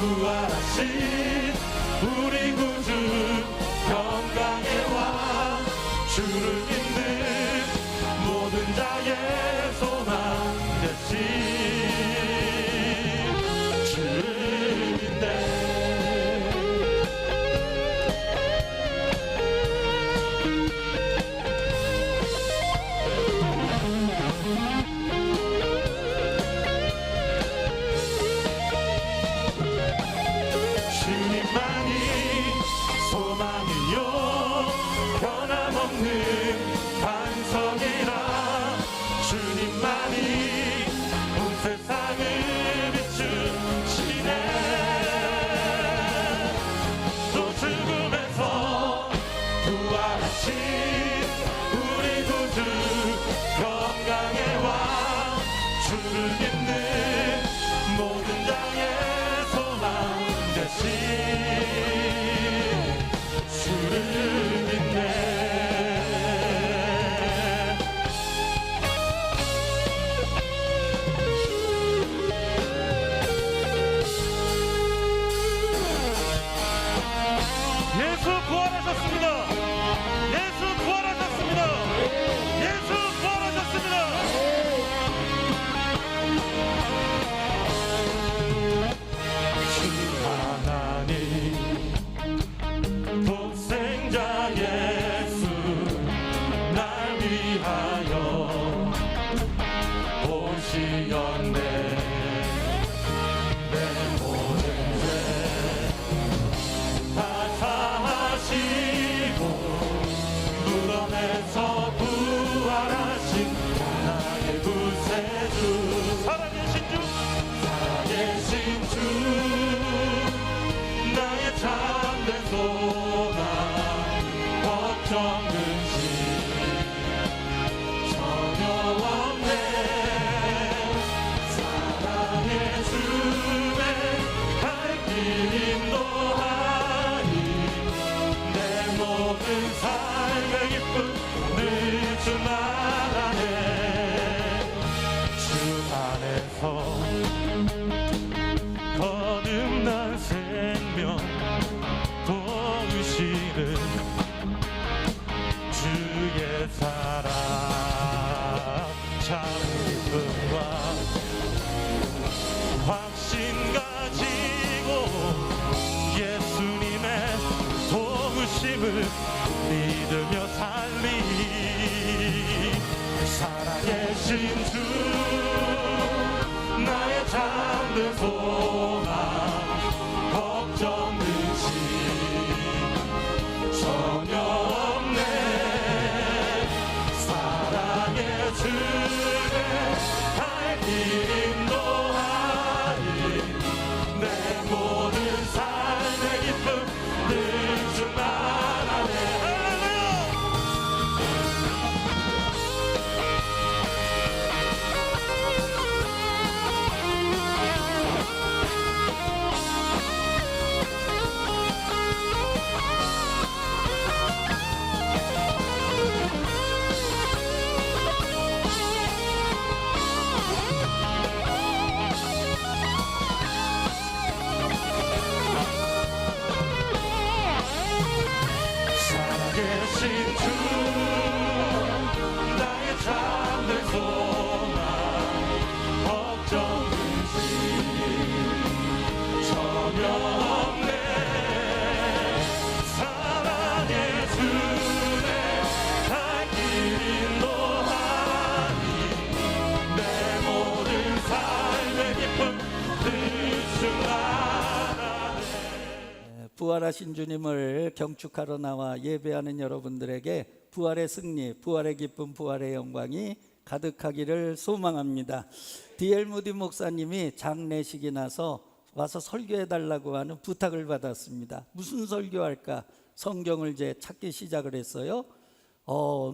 부활하신 우리 구주 영광의 왕 주를 믿는 모든 자의 소망 되신 주를 믿네. 거듭난 생명 도우시는 주의 사랑 참 기쁨과 확신 가지고 예수님의 도우심을 믿으며 살리 살아계신 주 나의 잠든 소망 걱정 근심 전혀 없네 사랑의 주의 갈 길 인도하리 내 모든 삶의 기쁨 늘 충만하네. 부활하신 주님을 경축하러 나와 예배하는 여러분들에게 부활의 승리, 부활의 기쁨, 부활의 영광이 가득하기를 소망합니다. D.L. 무디 목사님이 장례식이 나서 와서 설교해달라고 하는 부탁을 받았습니다. 무슨 설교할까? 성경을 이제 찾기 시작을 했어요.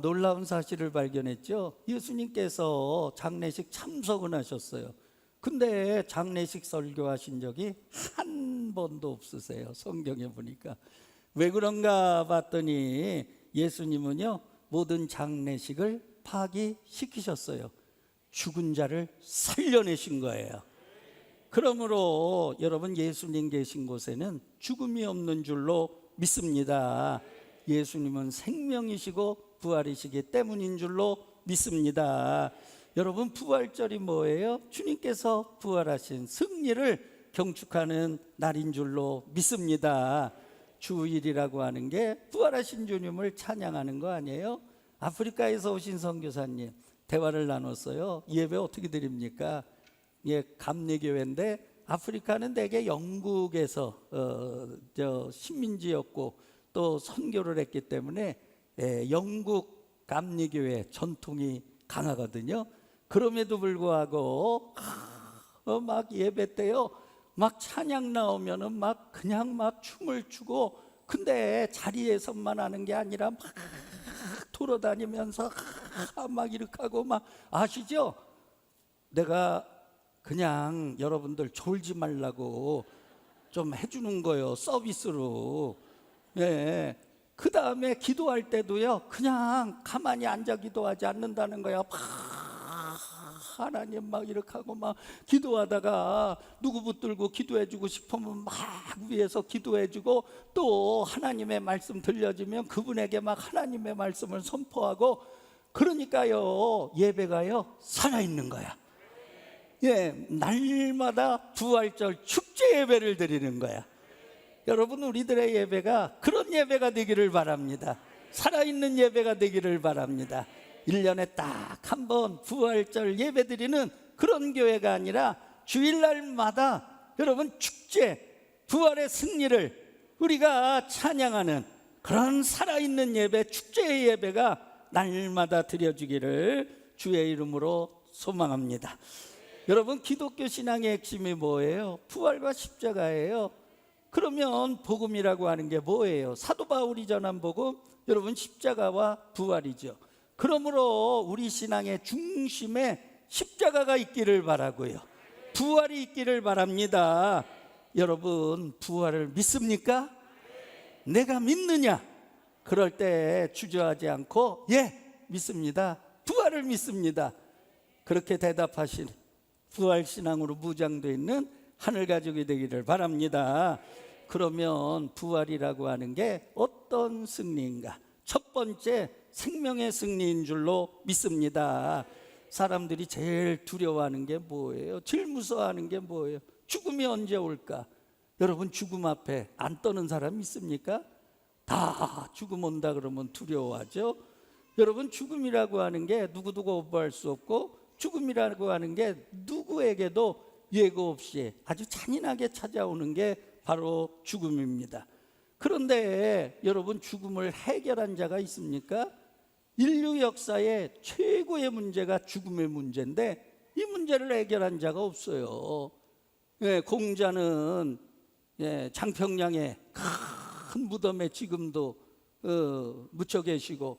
놀라운 사실을 발견했죠. 예수님께서 장례식 참석은 하셨어요. 근데 장례식 설교하신 적이 한 번도 없으세요. 성경에 보니까. 왜 그런가 봤더니 예수님은요 모든 장례식을 파기시키셨어요. 죽은 자를 살려내신 거예요. 그러므로 여러분 예수님 계신 곳에는 죽음이 없는 줄로 믿습니다. 예수님은 생명이시고 부활이시기 때문인 줄로 믿습니다. 여러분 부활절이 뭐예요? 주님께서 부활하신 승리를 경축하는 날인 줄로 믿습니다. 주일이라고 하는 게 부활하신 주님을 찬양하는 거 아니에요? 아프리카에서 오신 선교사님 대화를 나눴어요. 예배 어떻게 드립니까? 예, 감리교회인데 아프리카는 대개 영국에서 식민지였고 또 선교를 했기 때문에 영국 감리교회 전통이 강하거든요. 그럼에도 불구하고 막 예배 때요 막 찬양 나오면은 막 그냥 막 춤을 추고, 근데 자리에서만 하는 게 아니라 막 돌아다니면서 막 이렇게 하고 막, 아시죠? 내가 그냥 여러분들 졸지 말라고 좀 해주는 거예요, 서비스로. 예. 그 다음에 기도할 때도요 그냥 가만히 앉아 기도하지 않는다는 거야. 하나님 막 이렇게 하고 막 기도하다가 누구 붙들고 기도해주고 싶으면 막 위에서 기도해주고, 또 하나님의 말씀 들려주면 그분에게 막 하나님의 말씀을 선포하고, 그러니까요 예배가요 살아있는 거야. 예, 날마다 부활절 축제 예배를 드리는 거야. 여러분 우리들의 예배가 그런 예배가 되기를 바랍니다. 살아있는 예배가 되기를 바랍니다. 1년에 딱 한 번 부활절 예배 드리는 그런 교회가 아니라 주일날마다 여러분 축제, 부활의 승리를 우리가 찬양하는 그런 살아있는 예배, 축제의 예배가 날마다 드려지기를 주의 이름으로 소망합니다. 여러분 기독교 신앙의 핵심이 뭐예요? 부활과 십자가예요. 그러면 복음이라고 하는 게 뭐예요? 사도 바울이 전한 복음, 여러분 십자가와 부활이죠. 그러므로 우리 신앙의 중심에 십자가가 있기를 바라고요, 부활이 있기를 바랍니다. 여러분 부활을 믿습니까? 내가 믿느냐? 그럴 때 주저하지 않고 예 믿습니다, 부활을 믿습니다, 그렇게 대답하신 부활신앙으로 무장되어 있는 하늘가족이 되기를 바랍니다. 그러면 부활이라고 하는 게 어떤 승리인가? 첫 번째, 생명의 승리인 줄로 믿습니다. 사람들이 제일 두려워하는 게 뭐예요? 제일 무서워하는 게 뭐예요? 죽음이 언제 올까? 여러분 죽음 앞에 안 떠는 사람 있습니까? 다 죽음 온다 그러면 두려워하죠. 여러분 죽음이라고 하는 게 누구도 거부할 수 없고, 죽음이라고 하는 게 누구에게도 예고 없이 아주 잔인하게 찾아오는 게 바로 죽음입니다. 그런데 여러분 죽음을 해결한 자가 있습니까? 인류 역사의 최고의 문제가 죽음의 문제인데 이 문제를 해결한 자가 없어요. 예, 공자는 장평량의 큰 무덤에 지금도 묻혀 계시고,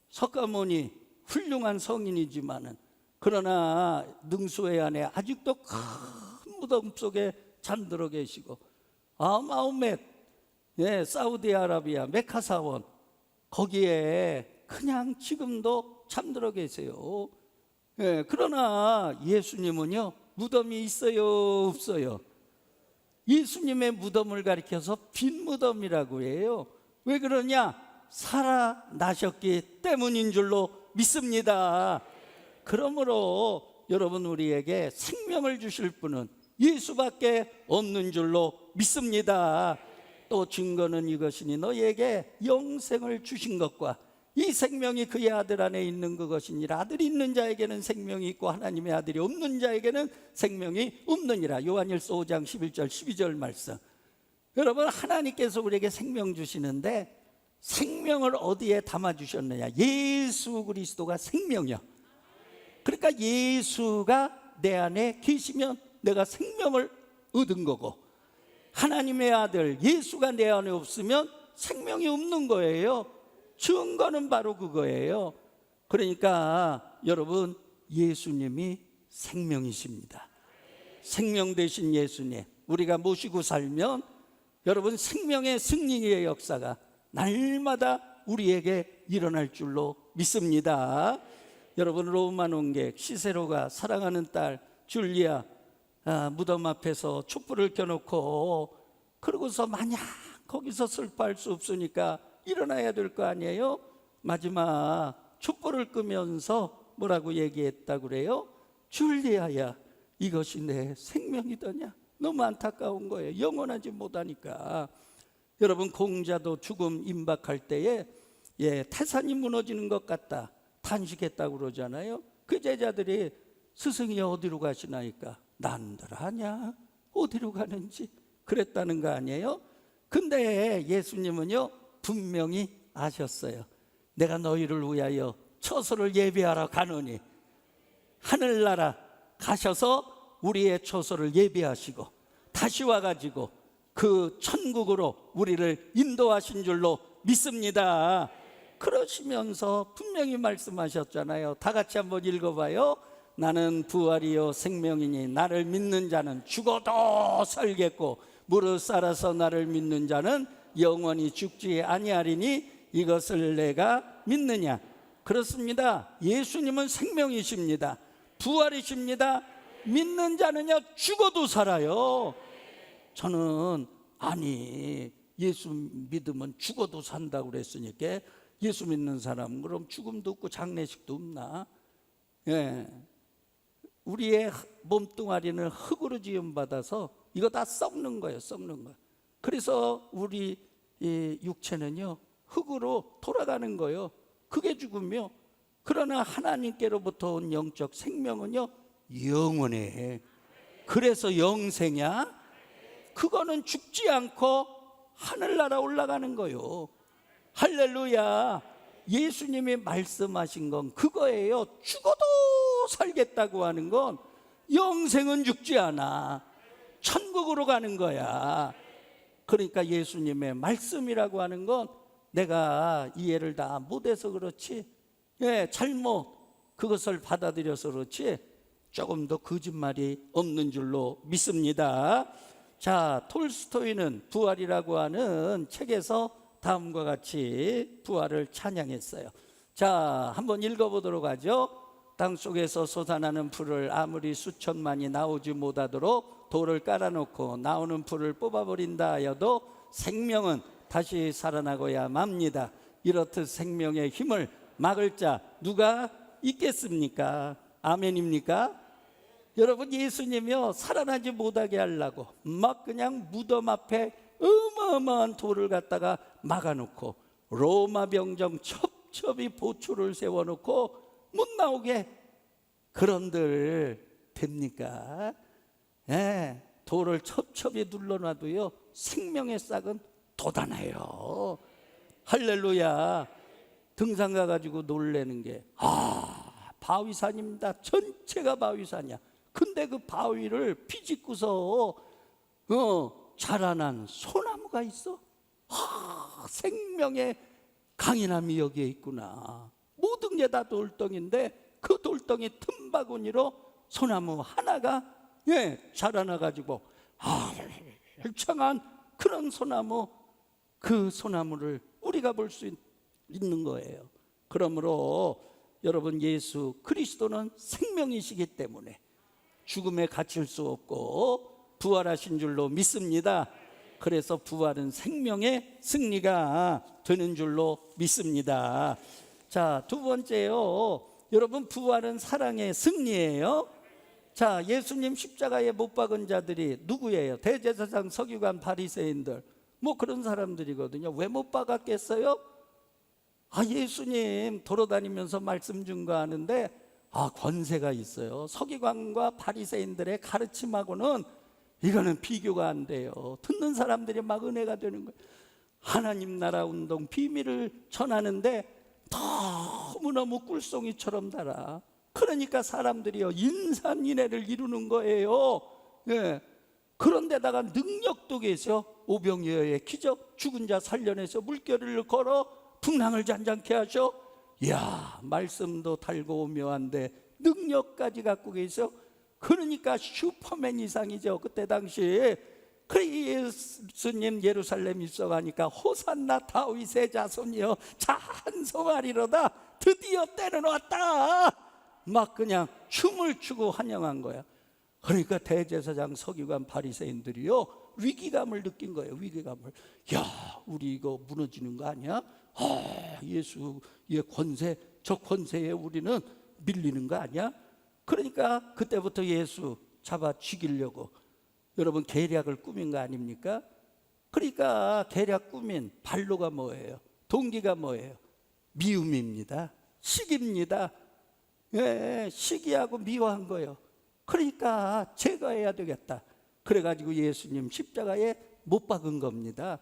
석가모니 훌륭한 성인이지만은 그러나 능수의 안에 아직도 큰 무덤 속에 잠들어 계시고, 마호멧 사우디아라비아 메카 사원 거기에 그냥 지금도 잠들어 계세요. 그러나 예수님은요 무덤이 있어요 없어요? 예수님의 무덤을 가리켜서 빈 무덤이라고 해요. 왜 그러냐? 살아나셨기 때문인 줄로 믿습니다. 그러므로 여러분 우리에게 생명을 주실 분은 예수밖에 없는 줄로 믿습니다. 또 증거는 이것이니 너희에게 영생을 주신 것과 이 생명이 그의 아들 안에 있는 그것이니라. 아들이 있는 자에게는 생명이 있고 하나님의 아들이 없는 자에게는 생명이 없느니라. 요한일서 5장 11절 12절 말씀. 여러분 하나님께서 우리에게 생명 주시는데 생명을 어디에 담아주셨느냐? 예수 그리스도가 생명이요. 그러니까 예수가 내 안에 계시면 내가 생명을 얻은 거고, 하나님의 아들 예수가 내 안에 없으면 생명이 없는 거예요. 증거는 바로 그거예요. 그러니까 여러분 예수님이 생명이십니다. 생명 되신 예수님 우리가 모시고 살면 여러분 생명의 승리의 역사가 날마다 우리에게 일어날 줄로 믿습니다. 여러분 로마 농객 시세로가 사랑하는 딸 줄리아 무덤 앞에서 촛불을 켜놓고 그러고서 마냥 거기서 슬퍼할 수 없으니까 일어나야 될 거 아니에요? 마지막 촛불을 끄면서 뭐라고 얘기했다고 그래요? 줄리아야, 이것이 내 생명이더냐. 너무 안타까운 거예요. 영원하지 못하니까. 여러분, 공자도 죽음 임박할 때에 태산이 무너지는 것 같다 탄식했다고 그러잖아요. 그 제자들이 스승이 어디로 가시나이까? 난들 아냐 어디로 가는지 그랬다는 거 아니에요? 근데 예수님은요 분명히 아셨어요. 내가 너희를 위하여 처소를 예비하러 가노니, 하늘나라 가셔서 우리의 처소를 예비하시고 다시 와가지고 그 천국으로 우리를 인도하신 줄로 믿습니다. 그러시면서 분명히 말씀하셨잖아요. 다 같이 한번 읽어봐요. 나는 부활이요 생명이니 나를 믿는 자는 죽어도 살겠고 무릇 살아서 나를 믿는 자는 영원히 죽지 아니하리니 이것을 내가 믿느냐. 그렇습니다. 예수님은 생명이십니다. 부활이십니다. 믿는 자는요 죽어도 살아요. 저는 아니 예수 믿으면 죽어도 산다고 그랬으니까 예수 믿는 사람은 그럼 죽음도 없고 장례식도 없나? 우리의 몸뚱아리는 흙으로 지음받아서 이거 다 썩는 거예요. 썩는 거. 그래서 우리 육체는요 흙으로 돌아가는 거예요. 그게 죽음이요. 그러나 하나님께로부터 온 영적 생명은요 영원해. 그래서 영생이야. 그거는 죽지 않고 하늘나라 올라가는 거요. 할렐루야. 예수님이 말씀하신 건 그거예요. 죽어도 살겠다고 하는 건 영생은 죽지 않아. 천국으로 가는 거야. 그러니까 예수님의 말씀이라고 하는 건 내가 이해를 다 못해서 그렇지, 잘못 그것을 받아들여서 그렇지 조금 더 거짓말이 없는 줄로 믿습니다. 자, 톨스토이는 부활이라고 하는 책에서 다음과 같이 부활을 찬양했어요. 자, 한번 읽어보도록 하죠. 땅속에서 솟아나는 풀을 아무리 수천만이 나오지 못하도록 돌을 깔아놓고 나오는 풀을 뽑아버린다 하여도 생명은 다시 살아나고야 맙니다. 이렇듯 생명의 힘을 막을 자 누가 있겠습니까? 아멘입니까? 여러분, 예수님이요 살아나지 못하게 하려고 막 그냥 무덤 앞에 어마어마한 돌을 갖다가 막아놓고 로마 병정 첩첩이 보초를 세워놓고 못 나오게 그런들 됩니까? 돌을 첩첩이 눌러놔도요 생명의 싹은 돋아나요. 할렐루야. 등산 가가지고 놀래는 게 바위산입니다. 전체가 바위산이야. 근데 그 바위를 비집고서 자라난 소나무가 있어. 생명의 강인함이 여기에 있구나. 모든 게 다 돌덩인데 그 돌덩이 틈바구니로 소나무 하나가 자라나가지고 울창한 그런 소나무, 그 소나무를 우리가 볼 수 있는 거예요. 그러므로 여러분, 예수 그리스도는 생명이시기 때문에 죽음에 갇힐 수 없고 부활하신 줄로 믿습니다. 그래서 부활은 생명의 승리가 되는 줄로 믿습니다. 자, 두 번째요. 여러분, 부활은 사랑의 승리예요. 자, 예수님 십자가에 못 박은 자들이 누구예요? 대제사장, 서기관, 바리새인들, 뭐 그런 사람들이거든요. 왜 못 박았겠어요? 예수님 돌아다니면서 말씀 증거하는데 권세가 있어요. 서기관과 바리새인들의 가르침하고는 이거는 비교가 안 돼요. 듣는 사람들이 막 은혜가 되는 거예요. 하나님 나라 운동 비밀을 전하는데 너무너무 꿀송이처럼 달아. 그러니까 사람들이요 인산인해를 이루는 거예요. 그런데다가 능력도 계셔. 오병이어의 기적, 죽은 자 살려내서 물결을 걸어 풍랑을 잔잔케 하셔. 이야, 말씀도 달고 오묘한데 능력까지 갖고 계셔. 그러니까 슈퍼맨 이상이죠. 그때 당시 예수님 예루살렘 입성하니까 호산나 다윗의 자손이여 찬송하리로다. 드디어 때는 왔다. 막 그냥 춤을 추고 환영한 거야. 그러니까 대제사장, 서기관, 바리새인들이요 위기감을 느낀 거예요. 위기감을. 야, 우리 이거 무너지는 거 아니야? 예수의 권세, 저 권세에 우리는 밀리는 거 아니야? 그러니까 그때부터 예수 잡아 죽이려고 여러분 계략을 꾸민 거 아닙니까? 그러니까 계략 꾸민 발로가 뭐예요? 동기가 뭐예요? 미움입니다. 시기입니다. 예, 시기하고 미워한 거예요. 그러니까 제거해야 되겠다. 그래가지고 예수님 십자가에 못 박은 겁니다.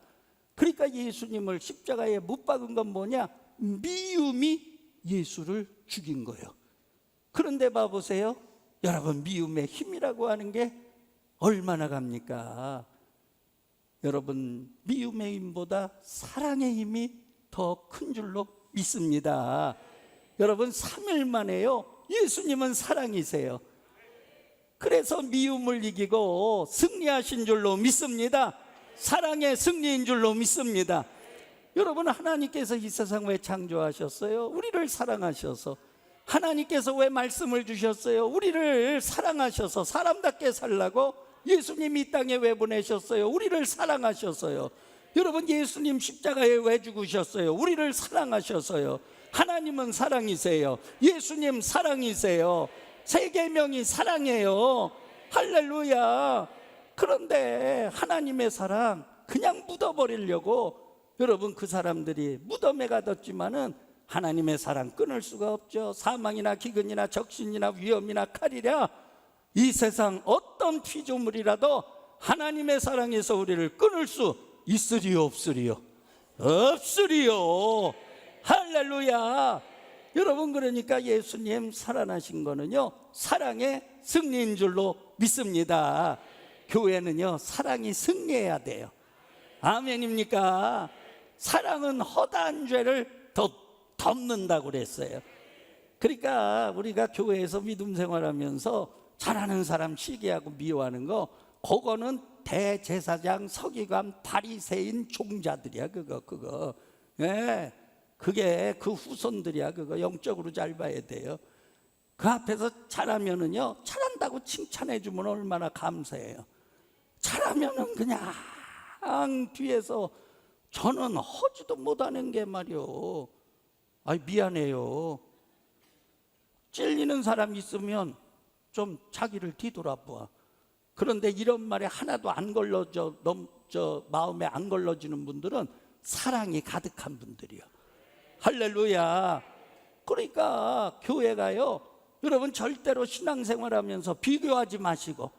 그러니까 예수님을 십자가에 못 박은 건 뭐냐? 미움이 예수를 죽인 거예요. 그런데 봐보세요. 여러분, 미움의 힘이라고 하는 게 얼마나 갑니까? 여러분, 미움의 힘보다 사랑의 힘이 더 큰 줄로 믿습니다. 여러분, 3일 만에요 예수님은 사랑이세요. 그래서 미움을 이기고 승리하신 줄로 믿습니다. 사랑의 승리인 줄로 믿습니다. 여러분, 하나님께서 이 세상 왜 창조하셨어요? 우리를 사랑하셔서. 하나님께서 왜 말씀을 주셨어요? 우리를 사랑하셔서 사람답게 살라고. 예수님이 이 땅에 왜 보내셨어요? 우리를 사랑하셔서요. 여러분, 예수님 십자가에 왜 죽으셨어요? 우리를 사랑하셔서요. 하나님은 사랑이세요. 예수님 사랑이세요. 세 계명이 사랑이에요. 할렐루야. 그런데 하나님의 사랑 그냥 묻어버리려고 여러분, 그 사람들이 무덤에 가뒀지만은 하나님의 사랑 끊을 수가 없죠. 사망이나 기근이나 적신이나 위험이나 칼이랴, 이 세상 어떤 피조물이라도 하나님의 사랑에서 우리를 끊을 수 있으리요 없으리요? 없으리요. 할렐루야. 여러분, 그러니까 예수님 살아나신 거는요 사랑의 승리인 줄로 믿습니다. 교회는요 사랑이 승리해야 돼요. 아멘입니까? 사랑은 허다한 죄를 덮는다고 그랬어요. 그러니까 우리가 교회에서 믿음 생활하면서 잘하는 사람 시기하고 미워하는 거, 그거는 대제사장, 서기관, 바리새인 종자들이야. 그거 예, 그게 그 후손들이야. 그거 영적으로 잘 봐야 돼요. 그 앞에서 잘하면은요 잘한다고 칭찬해 주면 얼마나 감사해요. 잘하면은 그냥 뒤에서 저는 허지도 못하는 게 말이요, 미안해요. 찔리는 사람 있으면 좀 자기를 뒤돌아봐. 그런데 이런 말에 하나도 안 걸러져, 마음에 안 걸러지는 분들은 사랑이 가득한 분들이요. 할렐루야. 그러니까 교회가요 여러분 절대로 신앙생활하면서 비교하지 마시고,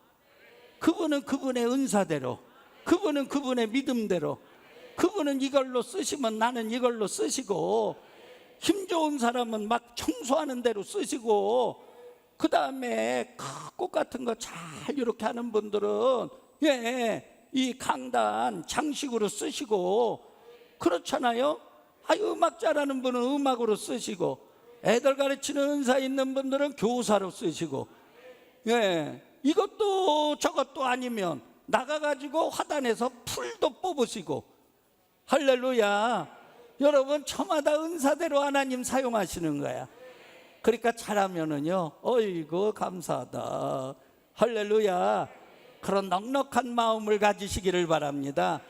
그분은 그분의 은사대로, 그분은 그분의 믿음대로, 그분은 이걸로 쓰시면 나는 이걸로 쓰시고, 힘 좋은 사람은 막 청소하는 대로 쓰시고, 그 다음에 꽃 같은 거 잘 이렇게 하는 분들은 이 강단 장식으로 쓰시고, 그렇잖아요. 음악 잘하는 분은 음악으로 쓰시고, 애들 가르치는 은사 있는 분들은 교사로 쓰시고, 이것도 저것도 아니면 나가가지고 화단에서 풀도 뽑으시고. 할렐루야. 여러분, 저마다 은사대로 하나님 사용하시는 거야. 그러니까 잘하면은요 어이구 감사하다. 할렐루야. 그런 넉넉한 마음을 가지시기를 바랍니다.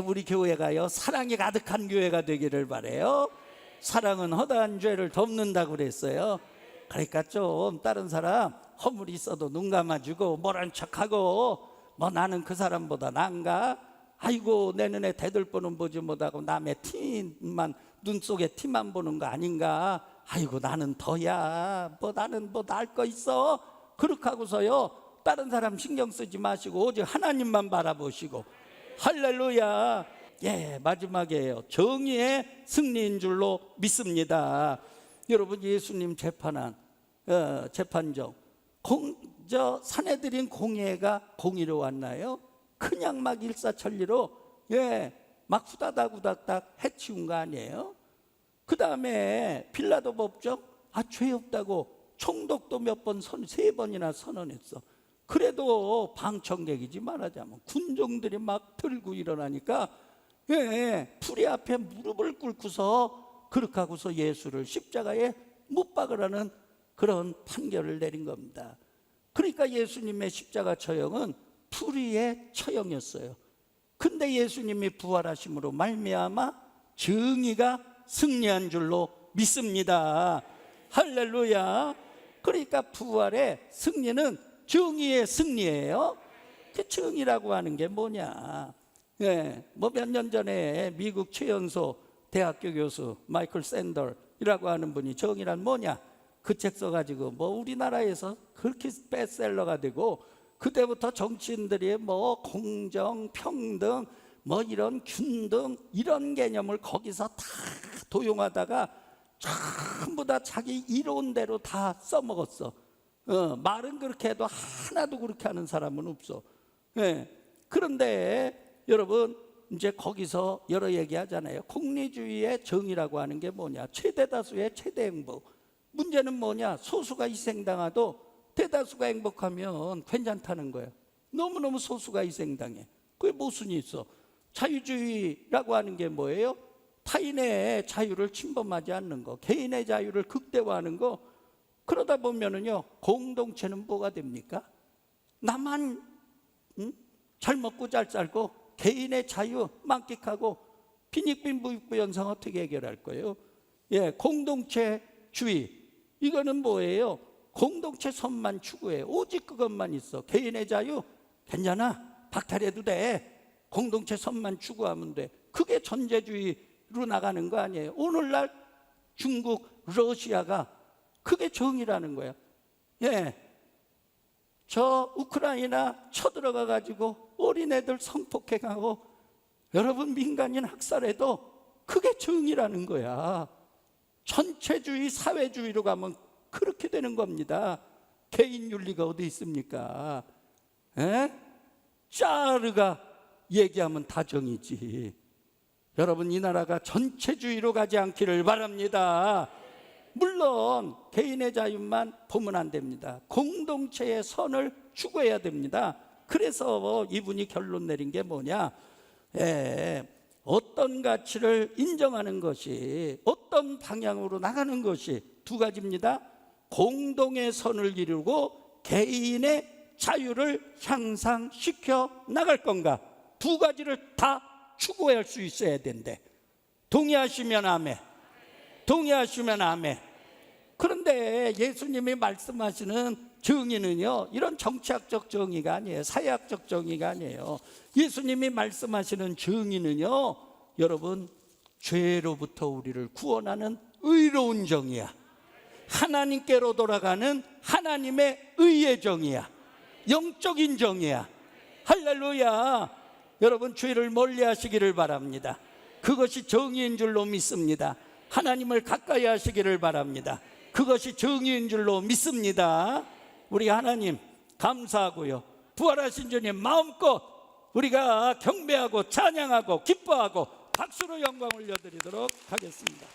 우리 교회가요 사랑이 가득한 교회가 되기를 바라요. 사랑은 허다한 죄를 덮는다고 그랬어요. 그러니까 좀 다른 사람 허물이 있어도 눈 감아주고 모른 척하고, 나는 그 사람보다 나은가? 아이고 내 눈에 대들보는 보지 못하고 남의 티만, 눈 속에 티만 보는 거 아닌가? 아이고 나는 더야, 나는 나을 거 있어? 그렇게 하고서요 다른 사람 신경 쓰지 마시고 오직 하나님만 바라보시고. 할렐루야. 마지막이에요. 정의의 승리인 줄로 믿습니다. 여러분, 예수님 재판한 재판정, 사내들인 공예가 공의로 왔나요? 그냥 막 일사천리로 막 후다닥 해치운 거 아니에요? 그 다음에 빌라도 법정 죄 없다고 총독도 몇 번, 3번이나 선언했어. 그래도 방청객이지 말하자면 군종들이 막 들고 일어나니까 불의 앞에 무릎을 꿇고서 그렇게 하고서 예수를 십자가에 못 박으라는 그런 판결을 내린 겁니다. 그러니까 예수님의 십자가 처형은 불의의 처형이었어요. 근데 예수님이 부활하심으로 말미암아 정의가 승리한 줄로 믿습니다. 할렐루야. 그러니까 부활의 승리는 정의의 승리예요. 그 정의라고 하는 게 뭐냐? 뭐 몇 년 전에 미국 최연소 대학교 교수 마이클 샌더이라고 하는 분이 정의란 뭐냐? 그 책 써가지고 뭐 우리나라에서 그렇게 베스트셀러가 되고, 그때부터 정치인들이 뭐 공정, 평등, 뭐 이런 균등 이런 개념을 거기서 다 도용하다가 전부 다 자기 이론대로 다 써먹었어. 말은 그렇게 해도 하나도 그렇게 하는 사람은 없어. 그런데 여러분, 이제 거기서 여러 얘기하잖아요. 공리주의의 정의라고 하는 게 뭐냐? 최대다수의 최대 행복. 문제는 뭐냐? 소수가 희생당해도 대다수가 행복하면 괜찮다는 거예요. 너무너무 소수가 희생당해. 그게 모순이 있어. 자유주의라고 하는 게 뭐예요? 타인의 자유를 침범하지 않는 거, 개인의 자유를 극대화하는 거. 그러다 보면은요, 공동체는 뭐가 됩니까? 나만 잘 먹고 잘 살고 개인의 자유 만끽하고 빈익빈 부익부연상 어떻게 해결할 거예요? 공동체주의, 이거는 뭐예요? 공동체 선만 추구해. 오직 그것만 있어. 개인의 자유 괜찮아, 박탈해도 돼. 공동체 선만 추구하면 돼. 그게 전제주의로 나가는 거 아니에요? 오늘날 중국, 러시아가 그게 정의라는 거예요. 저 우크라이나 쳐들어가 가지고 어린애들 성폭행하고 여러분 민간인 학살해도 그게 정의라는 거야. 전체주의, 사회주의로 가면 그렇게 되는 겁니다. 개인 윤리가 어디 있습니까? 짜르가 얘기하면 다 정의지. 여러분, 이 나라가 전체주의로 가지 않기를 바랍니다. 물론 개인의 자유만 보면 안 됩니다. 공동체의 선을 추구해야 됩니다. 그래서 이분이 결론 내린 게 뭐냐? 어떤 가치를 인정하는 것이, 어떤 방향으로 나가는 것이 두 가지입니다. 공동의 선을 이루고 개인의 자유를 향상시켜 나갈 건가? 두 가지를 다 추구할 수 있어야 된대. 동의하시면 아멘. 동의하시면 아멘. 그런데 예수님이 말씀하시는 정의는요, 이런 정치학적 정의가 아니에요. 사회학적 정의가 아니에요. 예수님이 말씀하시는 정의는요, 여러분, 죄로부터 우리를 구원하는 의로운 정의야. 하나님께로 돌아가는 하나님의 의의 정의야. 영적인 정의야. 할렐루야. 여러분, 죄를 멀리 하시기를 바랍니다. 그것이 정의인 줄로 믿습니다. 하나님을 가까이 하시기를 바랍니다. 그것이 정의인 줄로 믿습니다. 우리 하나님 감사하고요, 부활하신 주님 마음껏 우리가 경배하고 찬양하고 기뻐하고 박수로 영광 올려드리도록 하겠습니다.